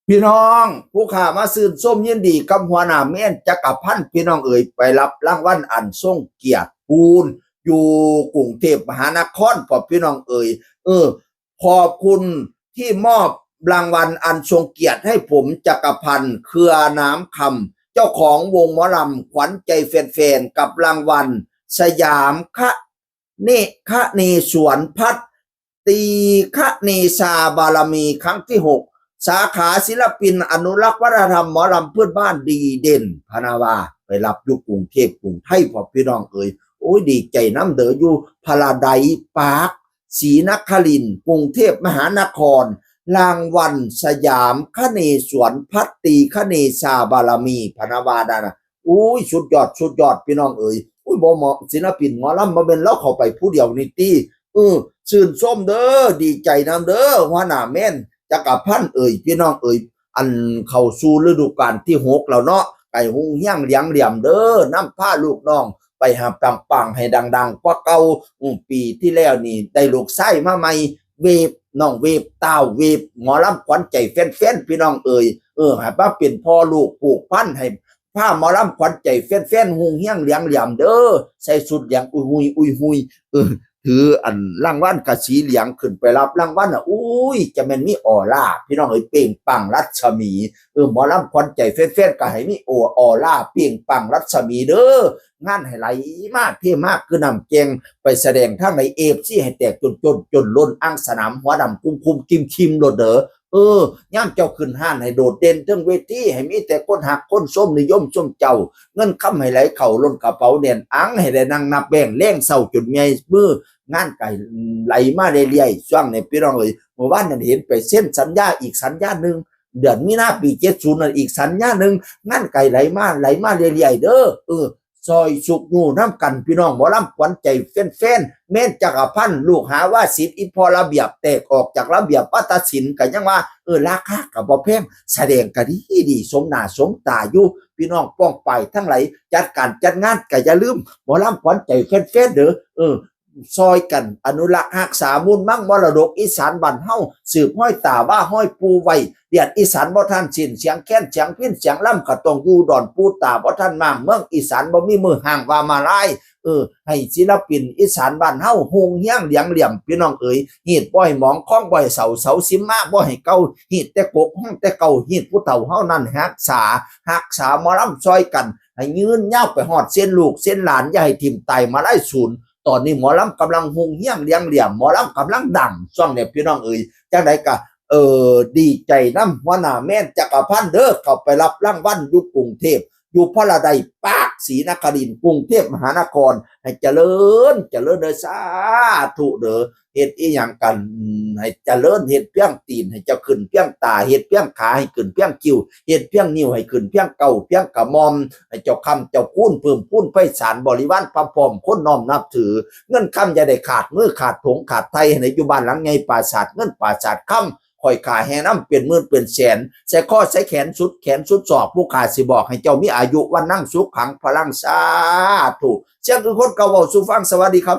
พี่น้องผู้ข่ามาซื่นส้มยินดีกับหัวหน้าแม่นจักรพันธ์พี่น้องเอ๋ยไปรับรางวัลอันทรงเกียรติปูนอยู่กรุงเทพมหานครพอพี่น้องเอ๋ยขอบคุณที่มอบรางวัลอันทรงเกียรติให้ผมจักรพันธ์เครือน้ำคำเจ้าของวงหมอลำขวัญใจแฟนๆกับรางวัลสยามคะเนศวรพัฒตีคะเนศาบารมีครั้งที่6สาขาศิลปินอนุรักษ์วัฒนธรรมหมอลำเพื่อนบ้านดีเด่นพนาวาไปรับอยู่กรุงเทพกรุงไทยพอพี่น้องเอ๋ยโอ้ยดีใจน้ำเดออยู่พาราไดปาร์คศรีนครินทร์กรุงเทพมหานครรางวัลสยามคะเนศวรพัตตีคะเนศาบารมีพนาวาดานะอุ้ยสุดยอดพี่น้องเอ๋ยอุ้ยบ่เหมาะศิลปินหมอลำมาเป็นแล้วเข้าไปผู้เดียวนี่ตีชื่นส้มเด้อดีใจน้ำเด้อหัวหน้าแม่นจักรพันธ์พี่น้องอันเข้าสู่ฤดูกาลที่6แล้วเนาะไก่หุงเฮี้ยงเลี้ยงเหลี่ยมเด้อน้ำผ้าลูกน้องไปหาปังให้ดังๆกว่าเก่าปีที่แล้วนี่ได้ลูกไส้มาใหม่เวฟน้องเวฟต้าวเวฟหมอลำขวัญใจแฟนๆพี่น้องให้ป้าเป็นพ่อลูกปลูกพันธุ์ให้ผ้าหมอลำขวัญใจแฟนๆหุงเฮี้ยงเลี้ยงเหลี่ยมเด้อใส่สุดอย่างอุยถืออันรางวัลกะสีเหลียงขึ้นไปรับรางวัลอุ้ยจะแม่นมีออร่าพี่น้องเปล่งปังรัศมีหมอลำขวัญใจแฟนๆก็ให้มีออร่าเปล่งปังรัศมีเด้องานให้ไหลมากเท่มากคือนำเกงไปแสดงทั้งในFCให้แตกจนล้นอังสนามหัวดำคุ้มคิมโลดเด้อย่ามเจ้าขึ้นห้านให้โดดเด่นทั้งเวทีให้มีแต่คนหักคนส้มนิยมส้มเจ้าเงินค้ำให้ไหลเข่าล้นกระเป๋าเด่นอังให้ได้นั่งนับแบ่งเล่งเศร้าจนเมียมืองานไก่ไหลมาเรื่อยๆช่วงในพี่น้องเมื่อวานนั้นเห็นไปเส้นสัญญาอีกสัญญาหนึ่งเดือนมีนาปี70นั่นอีกสัญญาหนึ่งงานไก่ไหลมาเรื่อยๆเด้อซอยสุกงูน้ำกันพี่น้องหมอลำขวัญใจแฟนแม่นจักรพันธ์ลูกหาว่าศิษย์อิพอระเบียบแตกออกจากระเบียบวัฒนศิลป์กันยังว่าราคากับบ่แพงแสดงกันดีสมหน้าสมตาอยู่พี่น้องป้องไปทั้งหลายจัดการจัดงานก็อย่าลืมหมอลำขวัญใจแฟนเด้อซอยกันอนุรักษ์รักษามูลมั่งมรดกอีสานบ้านเฮาสืบห้อยตาว่าห้อยปูไว้เดียดอีสานบ่ทันสิ้นเสียงแค้นเสียงพิ้นเสียงล่ำก็ต้องอยู่ดอนปูตาบ่ทันมั่งเมืองอีสานบ่มีมือห่างว่ามาลายให้ศิลปินอีสานบ้านเฮาฮงเฮียงเหลียงเหลี่ยมพี่น้องฮีดบ่ให้หมองคล้องบ่ให้เสาสิมาบ่ให้เก่าฮีดแต่กกห้องแต่เก่าฮีดผู้เฒ่าเฮานั้นรักษาหมอลำซอยกันให้ยืนยาวไปฮอดเส้นลูกเส้นหลานอย่าให้ทิ่มไตมาไล่ศูนย์ตอนนี้หมอลำกำลังฮงเฮี้ยงเลี้ยงเหลี่ยมหมอลำกำลังดังช่วงเนี่ยพี่น้องจังไดก็ดีใจน้ำหัวหน้าแม่นจักรพันธ์เด้อเข้าไปรับรางวัลอยู่กรุงเทพอยู่พระใดปากศรีนครินทร์กรุงเทพมหานครให้เจริญเด้อสาธุเด้อเฮ็ดอีหยังกันให้เจริญเฮ็ดเพียงตีนให้เจ้าขึ้นเพียงตาเฮ็ดเพียงขาให้ขึ้นเพียงคิ้วเฮ็ดเพียงนิ้วให้ขึ้นเพียงเก่าเพียงกระมอมให้เจ้าคำเจ้าคูนเพิ่มพูนไพศาลบริวารพระพรหมคนน้อมนับถือเงินคำอย่าได้ขาดมือขาดถงขาดไทยให้อยู่บ้านหลังใหญ่ปราสาทเงินปราสาทคำคอยขาแห่น้ำเป็นหมื่นเป็นแสนใส่ข้อใส่แขนสุดศอกผู้ขาสิบอกให้เจ้ามีอายุวันนั่งสุขขังพลังสาธุเสียงคือคนเก่าเว้าสู่ฟังสวัสดีครับ